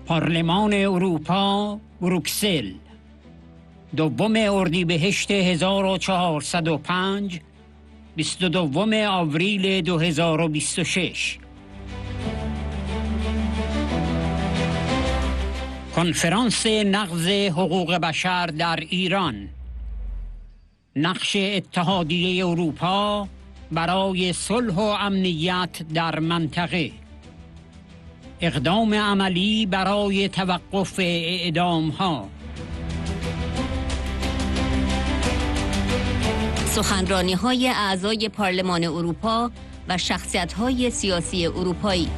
پارلمان اروپا، بروکسل، 2 اردیبهشت 1405، 22 آوریل 2026. کنفرانس نقض حقوق بشر در ایران. نقش اتحادیه اروپا برای صلح و امنیت در منطقه. اقدام عملی برای توقف اعدام ها. سخنرانی های اعضای پارلمان اروپا و شخصیت های سیاسی اروپایی.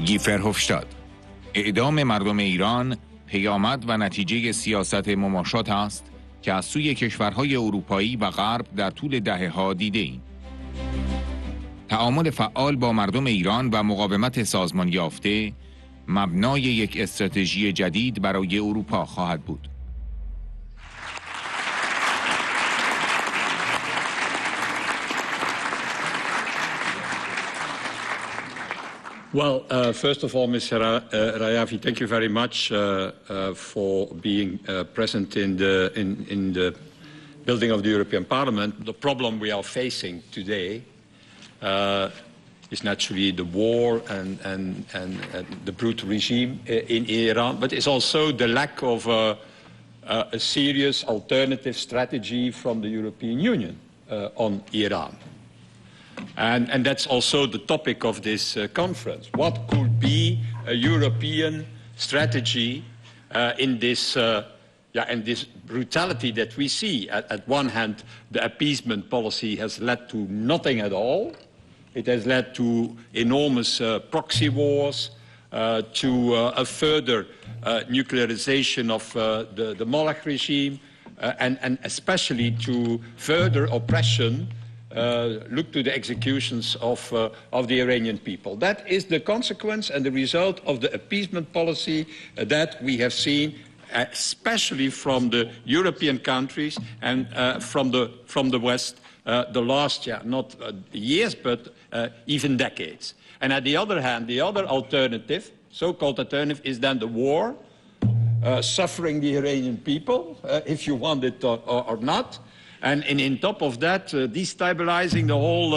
گی فرهوفشتاد: اعدام مردم ایران پیامد و نتیجه سیاست مماشات است که از سوی کشورهای اروپایی و غرب در طول دهه‌ها دیده ایم. تعامل فعال با مردم ایران و مقاومت سازمان یافته مبنای یک استراتژی جدید برای اروپا خواهد بود. Well, first of all, Ms. Rajavi, thank you very much for being present in the building of the European Parliament. The problem we are facing today is naturally the war and the brutal regime in Iran, but it's also the lack of a serious alternative strategy from the European Union on Iran. And that's also the topic of this conference. What could be a European strategy in this brutality that we see? At one hand, the appeasement policy has led to nothing at all. It has led to enormous proxy wars, to a further nuclearization of the Molech regime, and especially to further oppression. Look to the executions of the Iranian people. That is the consequence and the result of the appeasement policy that we have seen, especially from the European countries and from the West the last year, not years, but even decades. And at the other hand, the other alternative, so-called alternative, is then the war, suffering the Iranian people, if you want it or not. And on top of that, destabilizing the whole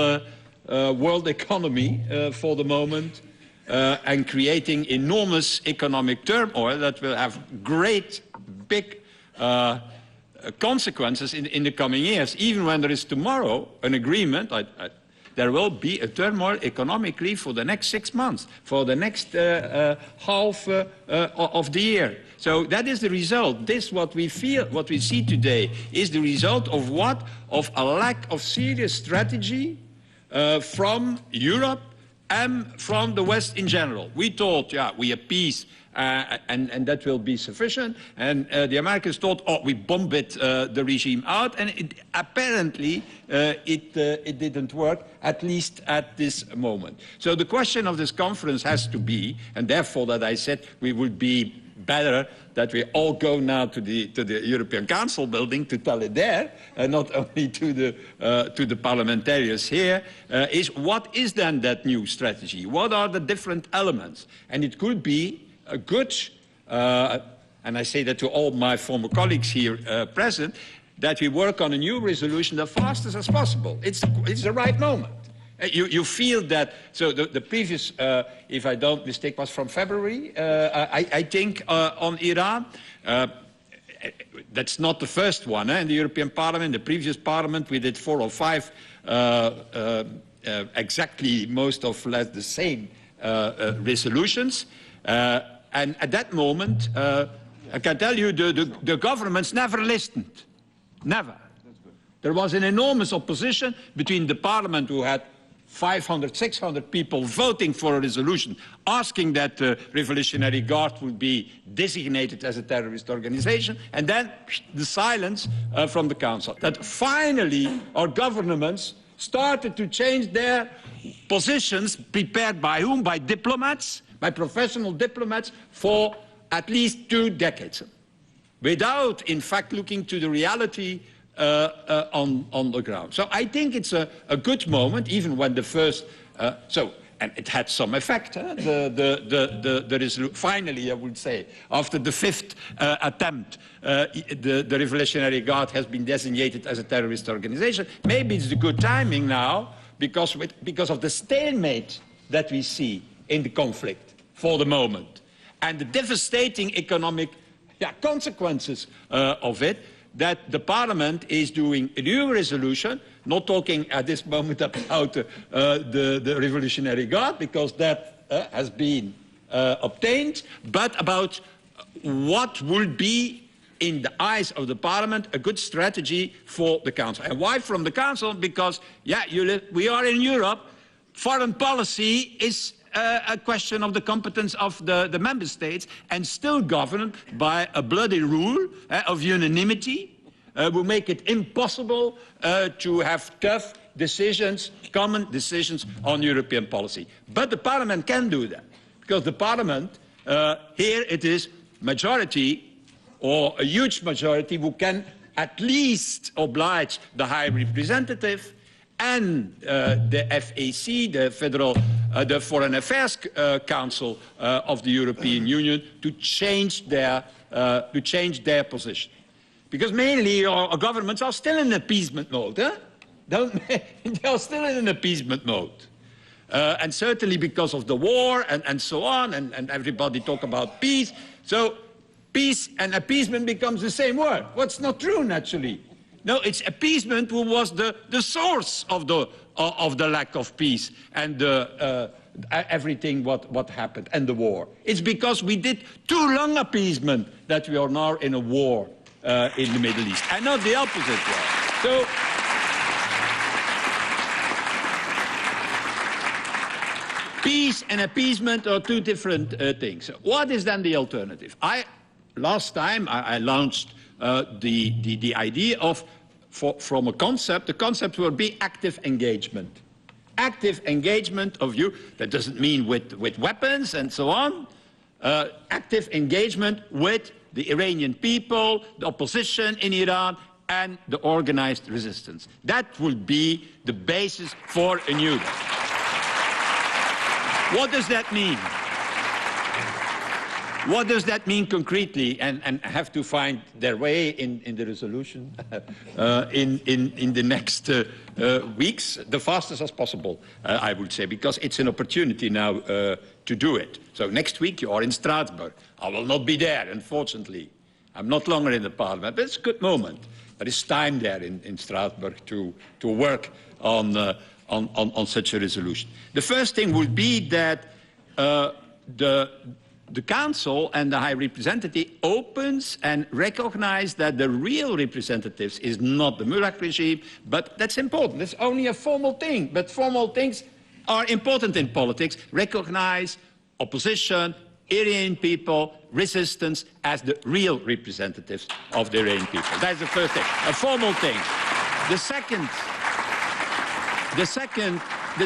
world economy for the moment and creating enormous economic turmoil that will have great, big consequences in the coming years. Even when there is tomorrow an agreement, there will be a turmoil economically for the next 6 months, for the next half of the year. So that is the result. This, what we see today, is the result of what? Of a lack of serious strategy from Europe and from the West in general. We thought, we appease and that will be sufficient. And the Americans thought, we bomb the regime out. And apparently it didn't work, at least at this moment. So the question of this conference has to be, and therefore that I said we would be better that we all go now to the European Council building to tell it there, and not only to the parliamentarians here, is what is then that new strategy? What are the different elements? And it could be a good, and I say that to all my former colleagues here present, that we work on a new resolution as fastest as possible. It's the right moment. You feel that, so the previous, if I don't mistake, was from February, I think, on Iran. That's not the first one. In the European Parliament, the previous Parliament, we did 4 or 5, exactly most of less the same resolutions. And at that moment, I can tell you the governments never listened. Never. There was an enormous opposition between the Parliament, who had 500, 600 people voting for a resolution asking that the Revolutionary Guard would be designated as a terrorist organization, and then the silence from the Council. That finally our governments started to change their positions, prepared by whom? By diplomats, by professional diplomats, for at least 2 decades. without, in fact, looking to the reality on the ground. So I think it's a good moment, even when the first, and it had some effect. Finally, I would say, after the fifth attempt, the Revolutionary Guard has been designated as a terrorist organization. Maybe it's the good timing now, because of the stalemate that we see in the conflict for the moment, and the devastating economic consequences of it, that the Parliament is doing a new resolution, not talking at this moment about the Revolutionary Guard, because that has been obtained, but about what will be, in the eyes of the Parliament, a good strategy for the Council. And why from the Council? Because, we are in Europe. Foreign policy is a question of the competence of the member states, and still governed by a bloody rule of unanimity, will make it impossible to have tough decisions, common decisions on European policy. But the Parliament can do that, because the Parliament, here it is majority, or a huge majority, who can at least oblige the High Representative and the FAC, the Foreign Affairs Council of the European Union, to change their position, because mainly our governments are still in appeasement mode. They are still in an appeasement mode, and certainly because of the war and so on, and everybody talk about peace. So peace and appeasement becomes the same word. What's not true, naturally. No, it's appeasement who was the source of the lack of peace and everything what happened, and the war. It's because we did too long appeasement that we are now in a war in the Middle East, and not the opposite way. So peace and appeasement are two different things. What is then the alternative? Last time I launched the idea of, from a concept, the concept will be active engagement. Active engagement of you, that doesn't mean with weapons and so on. Active engagement with the Iranian people, the opposition in Iran, and the organized resistance. That will be the basis for a new deal. What does that mean? What does that mean concretely, and have to find their way in the resolution in the next weeks, the fastest as possible, I would say, because it's an opportunity now to do it. So next week you are in Strasbourg. I will not be there, unfortunately. I'm not longer in the Parliament, but it's a good moment. There is time there in Strasbourg to work on such a resolution. The first thing will be that the Council and the High Representative opens and recognizes that the real representatives is not the Mubarak regime, but that's important. It's only a formal thing, but formal things are important in politics. Recognize opposition, Iranian people, resistance as the real representatives of the Iranian people. That's the first thing, a formal thing. The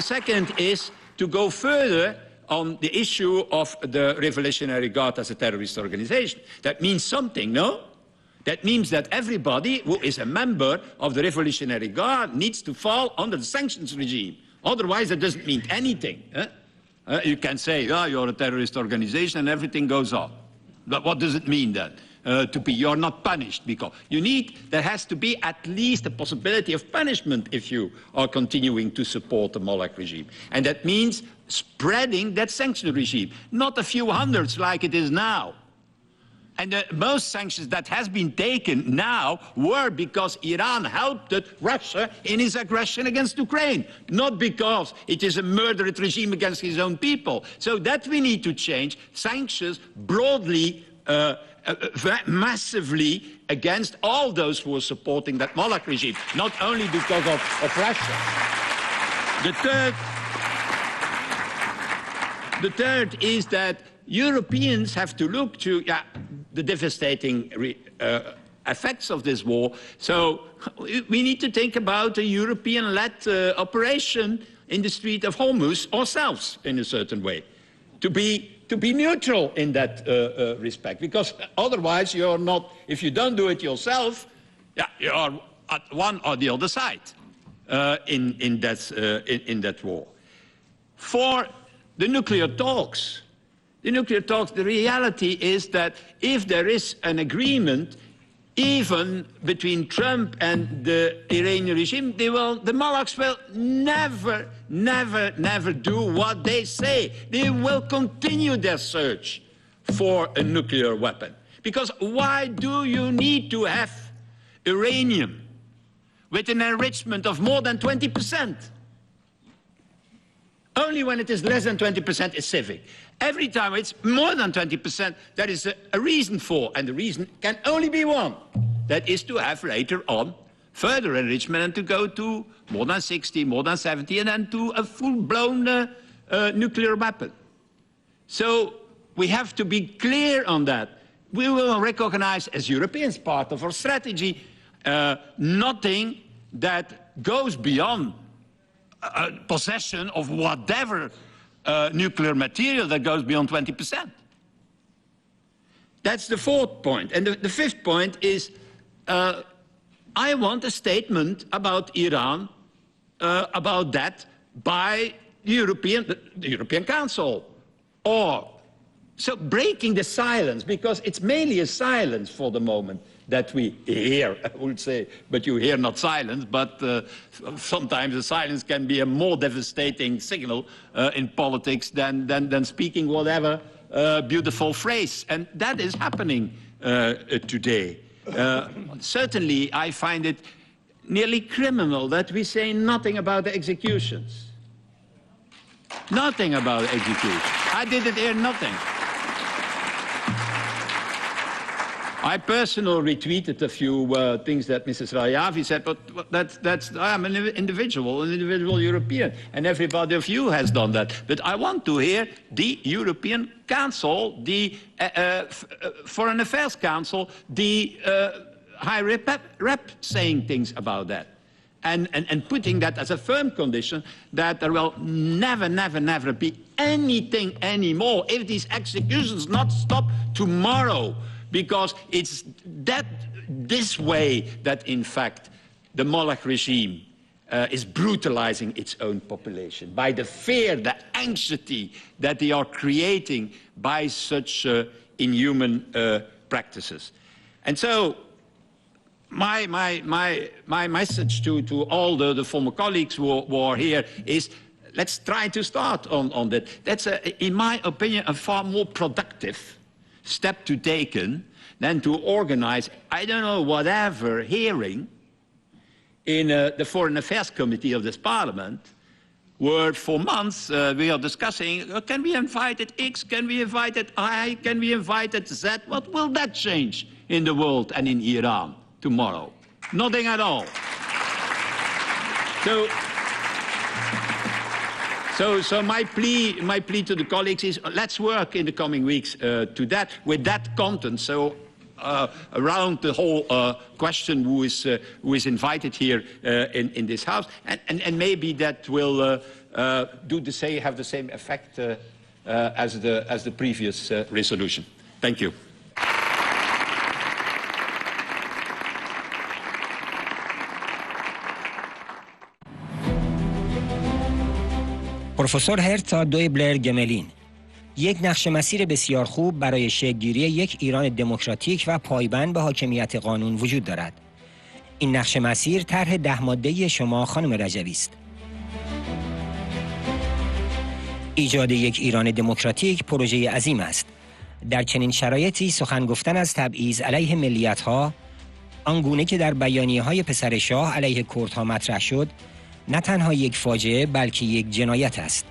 second is to go further on the issue of the Revolutionary Guard as a terrorist organization. That means something, no? That means that everybody who is a member of the Revolutionary Guard needs to fall under the sanctions regime. Otherwise, it doesn't mean anything. You can say, you're a terrorist organization and everything goes on. But what does it mean then? You're not punished, because there has to be at least a possibility of punishment if you are continuing to support the Molech regime. And that means spreading that sanction regime, not a few hundreds like it is now. And most sanctions that has been taken now were because Iran helped Russia in his aggression against Ukraine, not because it is a murderous regime against his own people. So that we need to change. Sanctions broadly, massively against all those who are supporting that Molech regime, not only because of Russia. The third is that Europeans have to look to the devastating effects of this war. So we need to think about a European-led operation in the Strait of Hormuz ourselves, in a certain way, to to be neutral in that respect, because otherwise you're not, if you don't do it yourself, yeah, you're at one or the other side in that war. For the nuclear talks, the reality is that if there is an agreement, even between Trump and the Iranian regime, the monarchs will never do what they say. They will continue their search for a nuclear weapon. Because why do you need to have uranium with an enrichment of more than 20%? Only when it is less than 20% is civic. Every time it's more than 20%, there is a reason for, and the reason can only be one. That is to have later on further enrichment and to go to more than 60, more than 70, and then to a full-blown nuclear weapon. So we have to be clear on that. We will recognize as Europeans, part of our strategy, nothing that goes beyond possession of whatever nuclear material that goes beyond 20%. That's the fourth point. And the fifth point is, I want a statement about Iran, about that, by the European Council. Or, so breaking the silence, because it's mainly a silence for the moment that we hear, I would say, but you hear not silence, but sometimes the silence can be a more devastating signal in politics than speaking whatever beautiful phrase. And that is happening today. Certainly, I find it nearly criminal that we say nothing about the executions. Nothing about executions. I didn't hear nothing. I personally retweeted a few things that Mrs. Rajavi said, but I'm an individual European, and everybody of you has done that. But I want to hear the European Council, the Foreign Affairs Council, the High Rep saying things about that. And putting that as a firm condition that there will never be anything anymore if these executions not stop tomorrow. Because it's this way that, in fact, the Molech regime is brutalizing its own population by the fear, the anxiety that they are creating by such inhuman practices. And so my message to all the former colleagues who are here is, let's try to start on that. That's, in my opinion, a far more productive step to taken than to organize, I don't know, whatever hearing in the Foreign Affairs Committee of this Parliament, where for months we are discussing, can we invite X, can we invite I, can we invite Z? What will that change in the world and in Iran tomorrow? Nothing at all. So my plea to the colleagues is, let's work in the coming weeks to that, with that content. So around the whole question who is invited here in this house, and maybe that will have the same effect as the previous resolution. Thank you. پروفسور هرتا دویبلر-گملین، یک نقشه مسیر بسیار خوب برای شکل‌گیری یک ایران دموکراتیک و پایبند به حاکمیت قانون وجود دارد. این نقشه مسیر طرح 10 ماده‌ای شما خانم رجوی است. ایجاد یک ایران دموکراتیک پروژه عظیم است. در چنین شرایطی سخن گفتن از تبعیض علیه ملیت‌ها، آنگونه که در بیانیه‌های پسر شاه علیه کردها مطرح شد، نه تنها یک فاجعه بلکه یک جنایت است.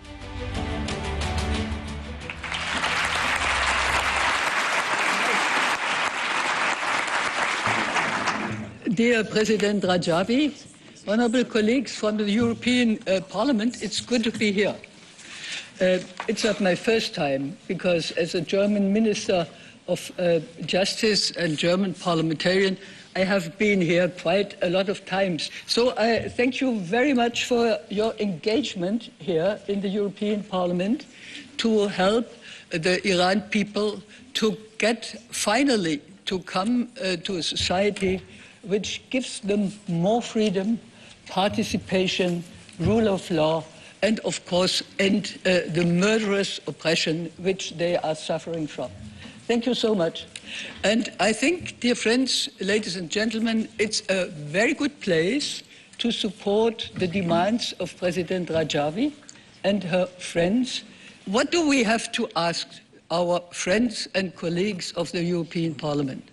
Dear President Rajavi, honorable colleagues from the European Parliament, it's good to be here. It's not my first time, because as a German Minister of Justice and German parliamentarian, I have been here quite a lot of times. So I thank you very much for your engagement here in the European Parliament to help the Iran people to get finally to come to a society which gives them more freedom, participation, rule of law, and of course end the murderous oppression which they are suffering from. Thank you so much. And I think, dear friends, ladies and gentlemen, it's a very good place to support the demands of President Rajavi and her friends. What do we have to ask our friends and colleagues of the European Parliament?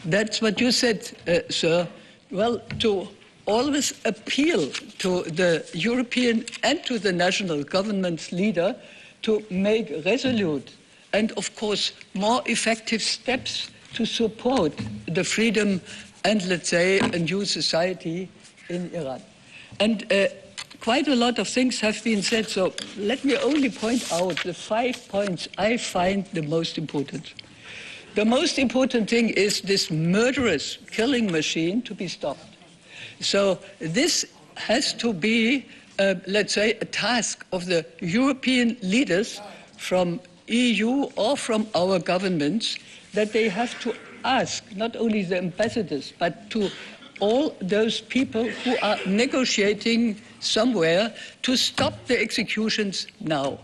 That's what you said, sir. Well, to always appeal to the European and to the national government's leader to make resolute and, of course, more effective steps to support the freedom and, let's say, a new society in Iran. And quite a lot of things have been said, so let me only point out the 5 points I find the most important. The most important thing is this murderous killing machine to be stopped. So this has to be, let's say, a task of the European leaders from EU or from our governments, that they have to ask not only the ambassadors but to all those people who are negotiating somewhere to stop the executions now,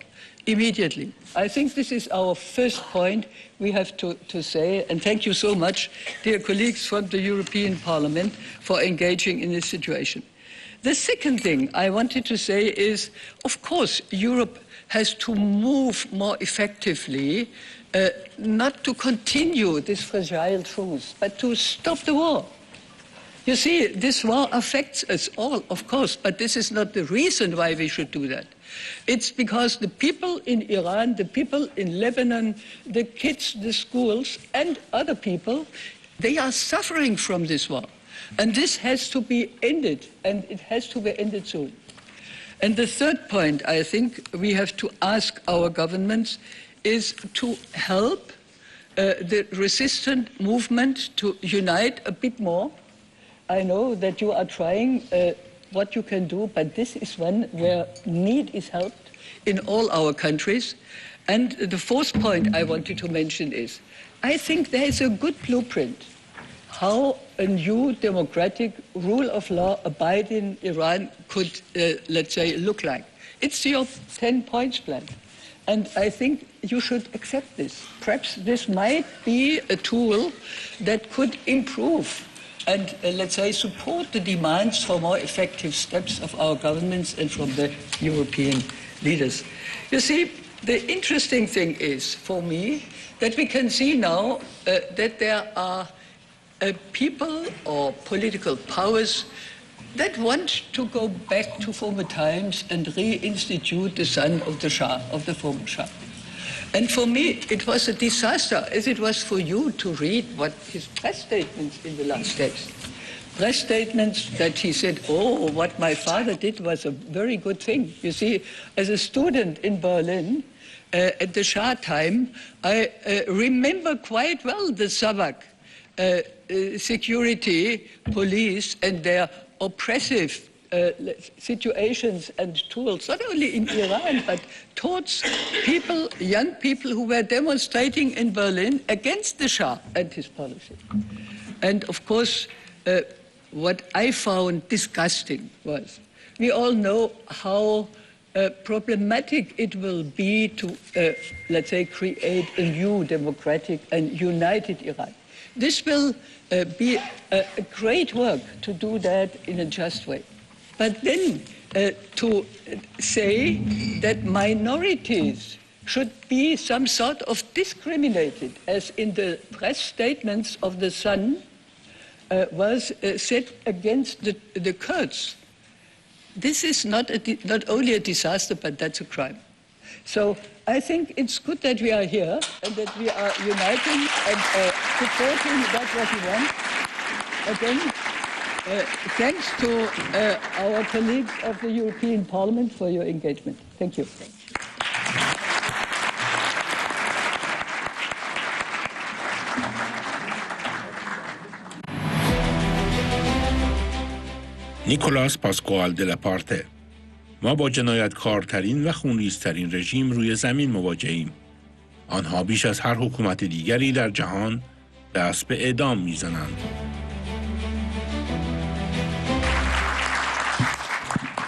immediately. I think this is our first point we have to say, and thank you so much, dear colleagues from the European Parliament, for engaging in this situation. The second thing I wanted to say is, of course, Europe has to move more effectively, not to continue this fragile truce, but to stop the war. You see, this war affects us all, of course, but this is not the reason why we should do that. It's because the people in Iran, the people in Lebanon, the kids, the schools, and other people, they are suffering from this war. And this has to be ended, and it has to be ended soon. And the third point I think we have to ask our governments is to help the resistant movement to unite a bit more. I know that you are trying what you can do, but this is one where need is helped in all our countries. And the fourth point I wanted to mention is, I think there is a good blueprint how a new democratic rule of law abide in Iran could, let's say, look like. It's your 10 points plan. And I think you should accept this. Perhaps this might be a tool that could improve and, let's say, support the demands for more effective steps of our governments and from the European leaders. You see, the interesting thing is, for me, that we can see now that there are people or political powers that want to go back to former times and reinstitute the son of the Shah, of the former Shah. And for me, it was a disaster, as it was for you to read what his press statements in the last days. Press statements that he said, oh, what my father did was a very good thing. You see, as a student in Berlin, at the Shah time, I remember quite well the Savak security police and their oppressive situations and tools, not only in Iran, but towards people, young people who were demonstrating in Berlin against the Shah and his policy. And of course, what I found disgusting was, we all know how problematic it will be to, let's say, create a new democratic and united Iran. This will be a great work to do that in a just way. But then to say that minorities should be some sort of discriminated, as in the press statements of the Sun was said against the Kurds. This is not only a disaster, but that's a crime. So I think it's good that we are here and that we are uniting and supporting that's what we want. Again, thanks to our colleagues of the European Parliament for your engagement. Thank you. نیکولاس پاسکوال دلاپارته: ما با جنایتکارترین و خونریزترین رژیم روی زمین مواجهیم. آنها بیش از هر حکومت دیگری در جهان دست به اعدام می‌زنند.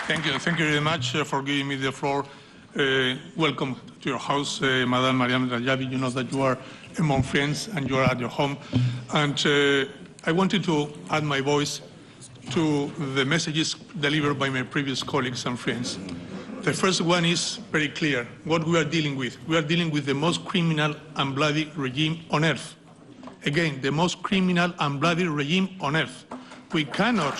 Thank you very much for giving me the floor. Welcome to your house, Madam Mariam Rajavi. You know that you are among friends and you are at your home. And I wanted to add my voice to the messages delivered by my previous colleagues and friends. The first one is very clear, what we are dealing with. We are dealing with the most criminal and bloody regime on earth. Again, the most criminal and bloody regime on earth. We cannot...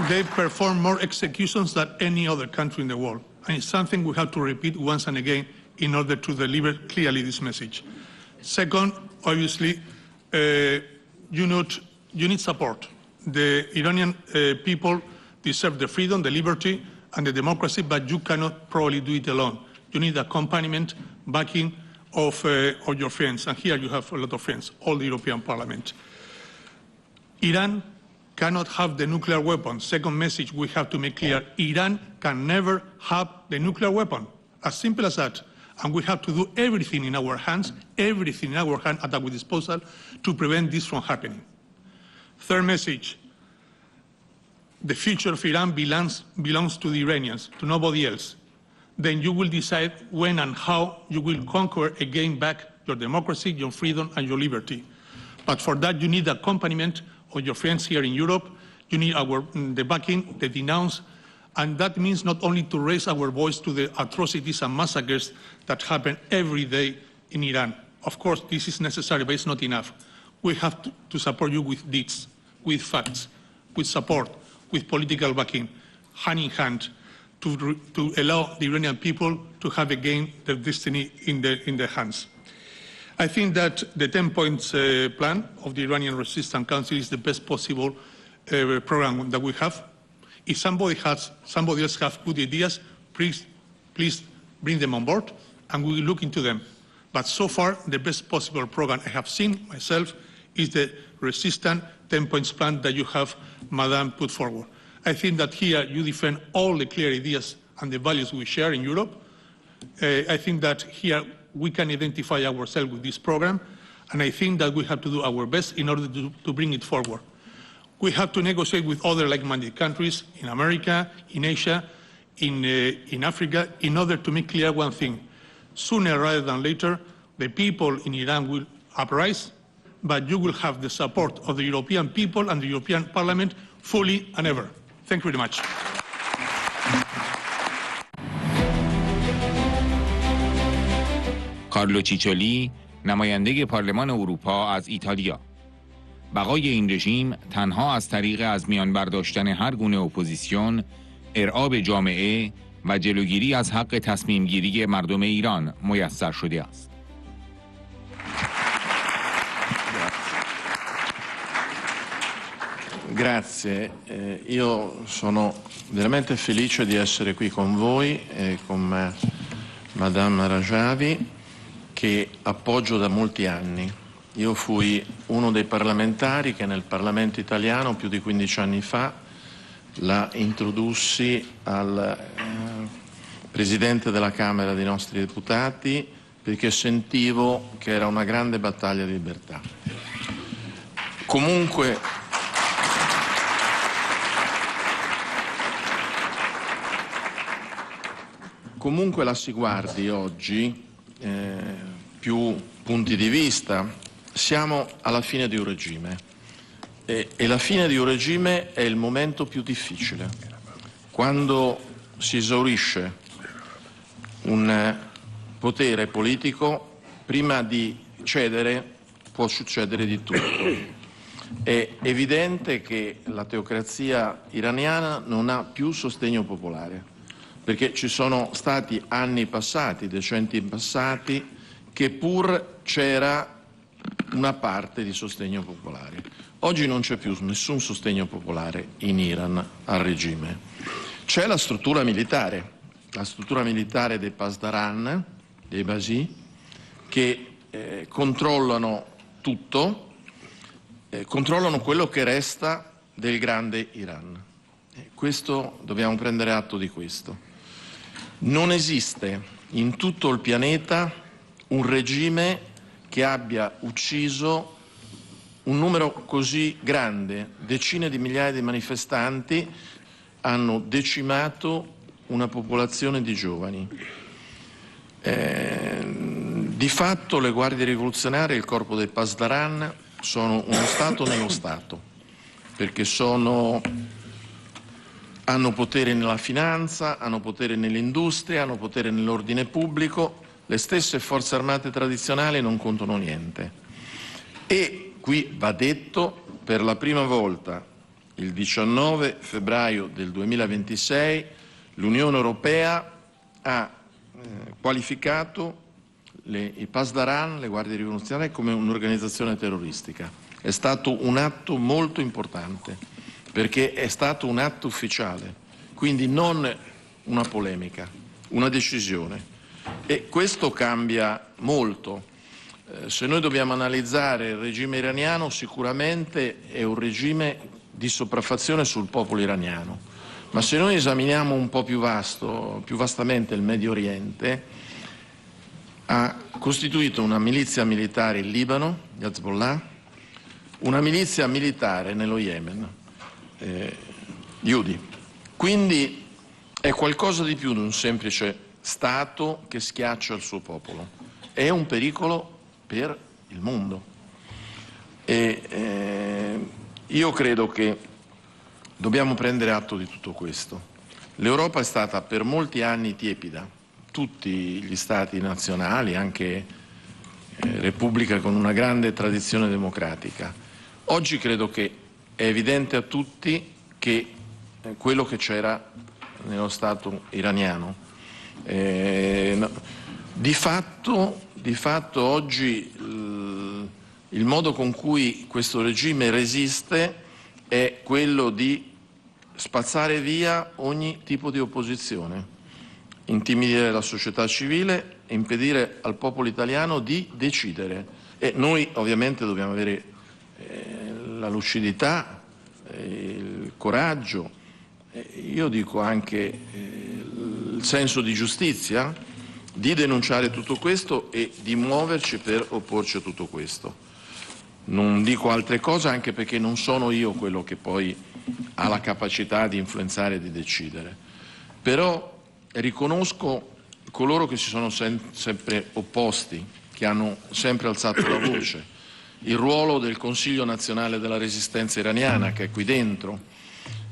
They perform more executions than any other country in the world. And it's something we have to repeat once and again in order to deliver clearly this message. Second, obviously, you need support. The Iranian people deserve the freedom, the liberty, and the democracy, but you cannot probably do it alone. You need accompaniment, backing of your friends. And here you have a lot of friends, all the European Parliament. Iran cannot have the nuclear weapon. Second message we have to make clear, Iran can never have the nuclear weapon. As simple as that. And we have to do everything in our hands at our disposal to prevent this from happening. Third message, the future of Iran belongs to the Iranians, to nobody else. Then you will decide when and how you will conquer again back your democracy, your freedom, and your liberty. But for that, you need accompaniment of your friends here in Europe. You need the backing, the denounce, and that means not only to raise our voice to the atrocities and massacres that happen every day in Iran. Of course, this is necessary, but it's not enough. We have to support you with deeds, with facts, with support, with political backing, hand in hand, to allow the Iranian people to have again their destiny in their hands. I think that the 10-point plan of the Iranian Resistance Council is the best possible program that we have. If somebody else has good ideas, please bring them on board and we will look into them. But so far, the best possible program I have seen myself is the Resistance 10-points plan that you have, Madam, put forward. I think that here you defend all the clear ideas and the values we share in Europe. I think that here we can identify ourselves with this program, and I think that we have to do our best in order to bring it forward. We have to negotiate with other like-minded countries in America, in Asia, in Africa, in order to make clear one thing. Sooner rather than later, the people in Iran will uprise, but you will have the support of the European people and the European Parliament fully and ever. Thank you very much. کارلو چیچولی، نماینده پارلمان اروپا از ایتالیا. بقای این رژیم تنها از طریق از میان برداشتن هر گونه اپوزیسیون، ارعاب جامعه و جلوگیری از حق تصمیم گیری مردم ایران میسر شده است. Grazie, io sono veramente felice di essere qui con voi e con Madame Rajavi, che appoggio da molti anni. Io fui uno dei parlamentari che nel Parlamento italiano più di 15 anni fa la introdussi al Presidente della Camera dei nostri deputati perché sentivo che era una grande battaglia di libertà. Comunque la si guardi oggi, più punti di vista, siamo alla fine di un regime e la fine di un regime è il momento più difficile. Quando si esaurisce un potere politico, prima di cedere può succedere di tutto. È evidente che la teocrazia iraniana non ha più sostegno popolare, perché ci sono stati anni passati, decenni passati, che pur c'era una parte di sostegno popolare. Oggi non c'è più nessun sostegno popolare in Iran al regime. C'è la struttura militare dei Pasdaran, dei Basì, che controllano tutto, controllano quello che resta del grande Iran. Questo, dobbiamo prendere atto di questo. Non esiste in tutto il pianeta un regime che abbia ucciso un numero così grande. Decine di migliaia di manifestanti hanno decimato una popolazione di giovani. Di fatto le guardie rivoluzionarie e il corpo dei Pasdaran sono uno Stato nello Stato, perché hanno potere nella finanza, hanno potere nell'industria, hanno potere nell'ordine pubblico. Le stesse forze armate tradizionali non contano niente. E qui va detto, per la prima volta il 19 febbraio del 2026 l'Unione Europea ha qualificato i Pasdaran, le guardie rivoluzionarie, come un'organizzazione terroristica. È stato un atto molto importante, perché è stato un atto ufficiale, quindi non una polemica, una decisione. E questo cambia molto. Se noi dobbiamo analizzare il regime iraniano, sicuramente è un regime di sopraffazione sul popolo iraniano, ma se noi esaminiamo un po' più vastamente il Medio Oriente, ha costituito una milizia militare in Libano, gli Hezbollah, una milizia militare nello Yemen, gli Houthi. Quindi è qualcosa di più di un semplice Stato che schiaccia il suo popolo. È un pericolo per il mondo. Io credo che dobbiamo prendere atto di tutto questo. L'Europa è stata per molti anni tiepida. Tutti gli Stati nazionali, anche repubbliche con una grande tradizione democratica. Oggi credo che è evidente a tutti che quello che c'era nello Stato iraniano. Di fatto oggi il modo con cui questo regime resiste è quello di spazzare via ogni tipo di opposizione, intimidire la società civile e impedire al popolo italiano di decidere. E noi ovviamente dobbiamo avere la lucidità, il coraggio, io dico anche il senso di giustizia di denunciare tutto questo e di muoverci per opporci a tutto questo. Non dico altre cose, anche perché non sono io quello che poi ha la capacità di influenzare e di decidere. Però riconosco coloro che si sono sempre opposti, che hanno sempre alzato la voce, il ruolo del Consiglio nazionale della resistenza iraniana che è qui dentro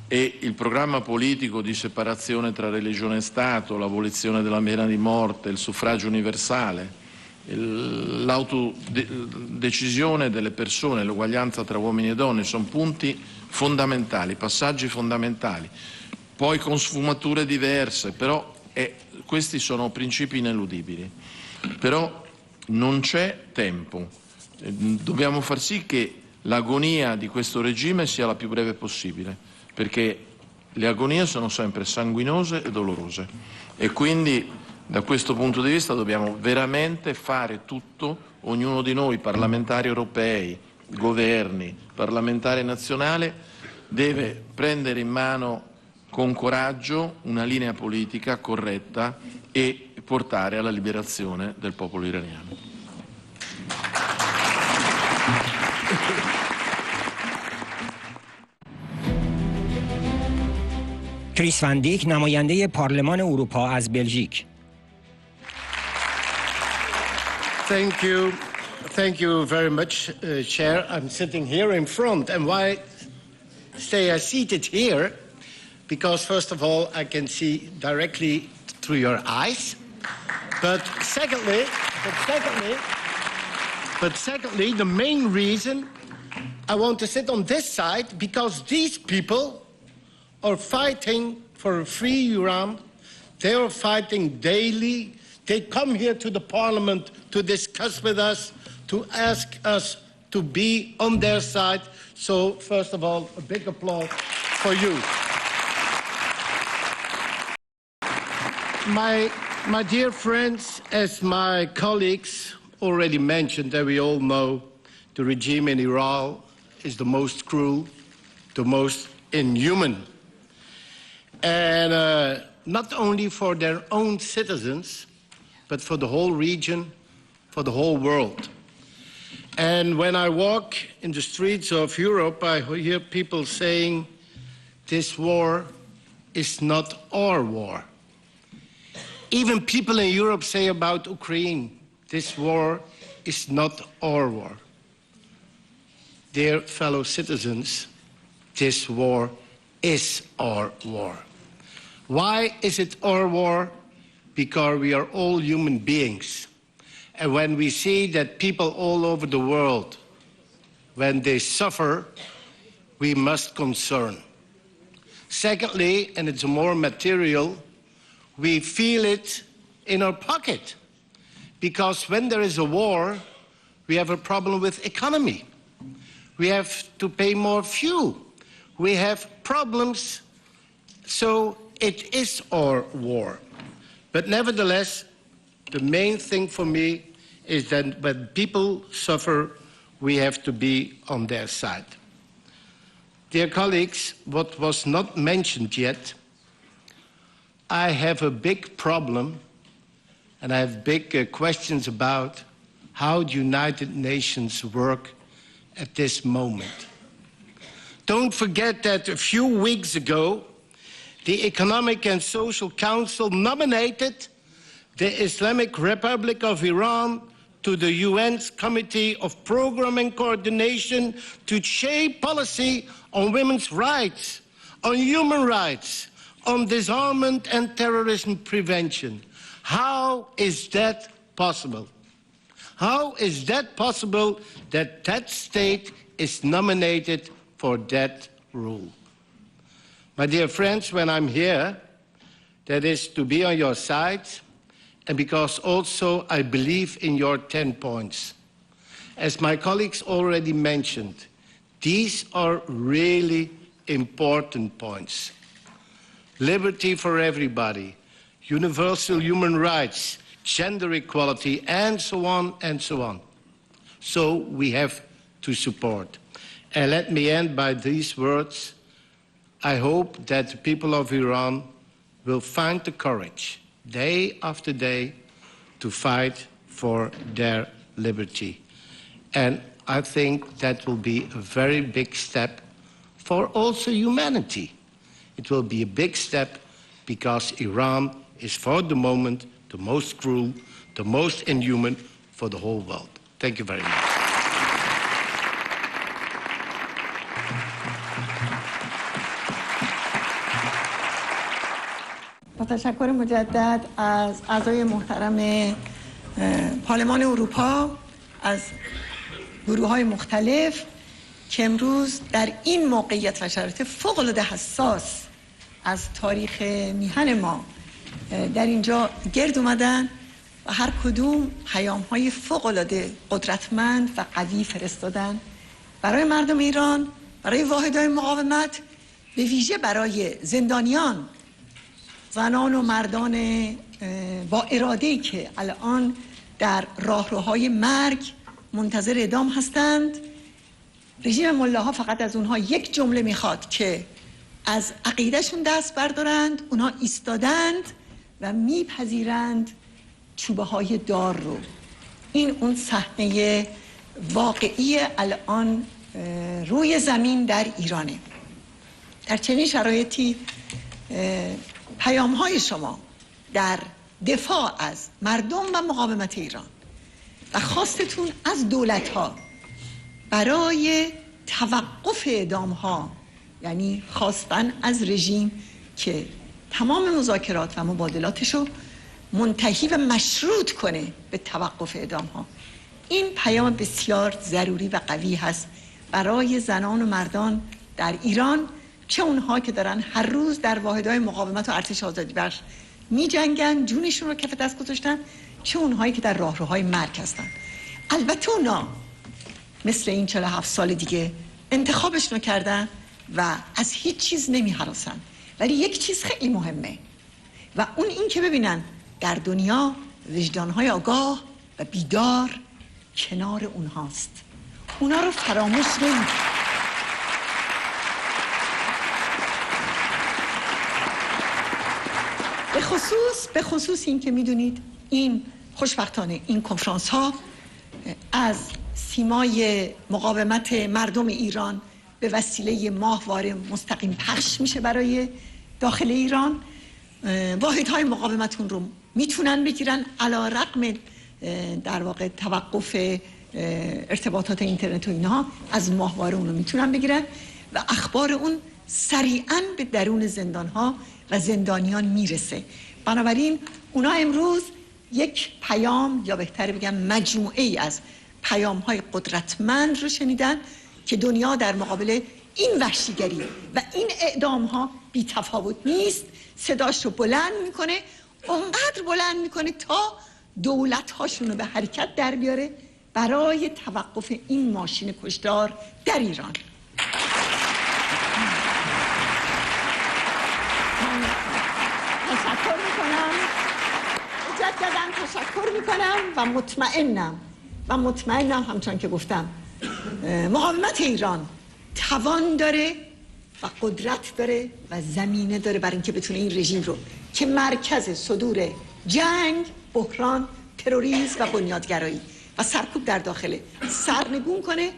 e il programma politico di separazione tra religione e Stato, l'abolizione della pena di morte, il suffragio universale, l'autodecisione delle persone, l'uguaglianza tra uomini e donne, sono punti fondamentali, passaggi fondamentali. Poi con sfumature diverse, però questi sono principi ineludibili. Però non c'è tempo. Dobbiamo far sì che l'agonia di questo regime sia la più breve possibile, perché le agonie sono sempre sanguinose e dolorose. E quindi da questo punto di vista dobbiamo veramente fare tutto, ognuno di noi, parlamentari europei, governi, parlamentari nazionali, deve prendere in mano con coraggio una linea politica corretta e portare alla liberazione del popolo iraniano. کریس وان دیک نماینده پارلمان اروپا از بلژیک. Thank you very much, Chair. I'm sitting here in front, and why stay I seated here? Because first of all, I can see directly through your eyes. But secondly, the main reason I want to sit on this side, because these people are fighting for a free Iran. They are fighting daily. They come here to the Parliament to discuss with us, to ask us to be on their side. So, first of all, a big applause for you. My dear friends, as my colleagues already mentioned, that we all know, the regime in Iran is the most cruel, the most inhuman. And not only for their own citizens, but for the whole region, for the whole world. And when I walk in the streets of Europe, I hear people saying, this war is not our war. Even people in Europe say about Ukraine, this war is not our war. Dear fellow citizens, this war is our war. Why is it our war? Because we are all human beings. And when we see that people all over the world, when they suffer, we must concern. Secondly, and it's more material, we feel it in our pocket. Because when there is a war, we have a problem with economy. We have to pay more fuel. We have problems, so it is our war. But nevertheless, the main thing for me is that when people suffer, we have to be on their side. Dear colleagues, what was not mentioned yet, I have a big problem, and I have big questions about how the United Nations work at this moment. Don't forget that a few weeks ago, the Economic and Social Council nominated the Islamic Republic of Iran to the UN's Committee of Program and Coordination to shape policy on women's rights, on human rights, on disarmament and terrorism prevention. How is that possible? How is that possible that that state is nominated for that role? My dear friends, when I'm here, that is to be on your side, and because also I believe in your 10 points. As my colleagues already mentioned, these are really important points. Liberty for everybody, universal human rights, gender equality, and so on and so on. So we have to support. And let me end by these words. I hope that the people of Iran will find the courage, day after day, to fight for their liberty. And I think that will be a very big step for also humanity. It will be a big step because Iran is for the moment the most cruel, the most inhuman for the whole world. Thank you very much. با تشکر مجدد از اعضای محترم پارلمان اروپا از گروه‌های مختلف که امروز در این موقعیت و شرایط فوق‌العاده حساس از تاریخ میهن ما در اینجا گرد اومدن و هر کدوم پیام‌های فوق‌العاده قدرتمند و قوی فرستادن برای مردم ایران، برای واحدهای مقاومت، به ویژه برای زندانیان، زنان و مردان با اراده‌ای که الان در راهروهای مرگ منتظر اعدام هستند. رژیم ملاها فقط از اونها یک جمله میخواد که از عقیدهشون دست بردارند. اونها ایستادند و میپذیرند چوبه های دار رو. این اون صحنه واقعی الان روی زمین در ایرانه. در چنین شرایطی پیام های شما در دفاع از مردم و مقاومت ایران و خواستتون از دولت ها برای توقف اعدام ها، یعنی خواستن از رژیم که تمام مذاکرات و مبادلاتش رو منتهی و مشروط کنه به توقف اعدام ها، این پیام بسیار ضروری و قوی هست برای زنان و مردان در ایران، چه اونها که دارن هر روز در واحدهای مقاومت و ارتش آزادی بخش می جنگن، جونشون رو کف دست گذاشتن، چه اونهایی که در راهروهای مرگ هستن. البته اونا مثل این 47 سال دیگه انتخابشون رو کردن و از هیچ چیز نمی هراسن. ولی یک چیز خیلی مهمه و اون این که ببینن در دنیا وجدانهای آگاه و بیدار کنار اونهاست. اونا رو فراموش نمی‌کنن. به خصوص این که میدونید این خوشبختانه این کنفرانس ها از سیمای مقاومت مردم ایران به وسیله ماهواره مستقیم پخش میشه برای داخل ایران. واحدهای مقاومتون رو میتونن بگیرن علی رغم در واقع توقف ارتباطات اینترنت و اینها، از ماهواره اون رو میتونن بگیرن و اخبار اون سریعا به درون زندانها و زندانیان میرسه. بنابراین اونا امروز یک پیام، یا بهتر بگم مجموعه ای از پیام های قدرتمند رو شنیدن که دنیا در مقابل این وحشیگری و این اعدام ها بی تفاوت نیست. صداش رو بلند میکنه، اونقدر بلند میکنه تا دولت هاشون رو به حرکت در بیاره برای توقف این ماشین کشتار در ایران. تشکر میکنم و مطمئنم همچون که گفتم مقاومت ایران توان داره و قدرت داره و زمینه داره برای اینکه بتونه این رژیم رو که مرکز صدور جنگ، بحران، تروریسم و بنیادگرایی و سرکوب در داخله سرنگون کنه.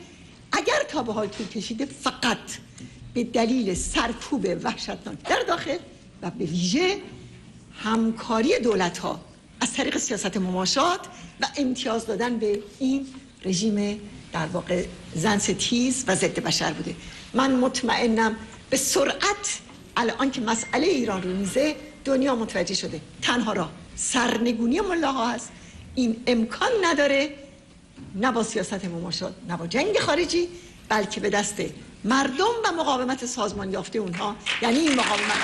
اگر تا به حال طول کشیده فقط به دلیل سرکوب وحشتناک در داخل و به ویژه همکاری دولت‌ها از طریق سیاست مماشات و امتیاز دادن به این رژیم در واقع زنستیز و ضد بشر بوده. من مطمئنم به سرعت الان که مسئله ایران رو میزه دنیا متوجه شده تنها راه سرنگونی ملاها هست. این امکان نداره نه با سیاست مماشات نه با جنگ خارجی، بلکه به دست مردم و مقاومت سازمان یافته اونها، یعنی این مقاومت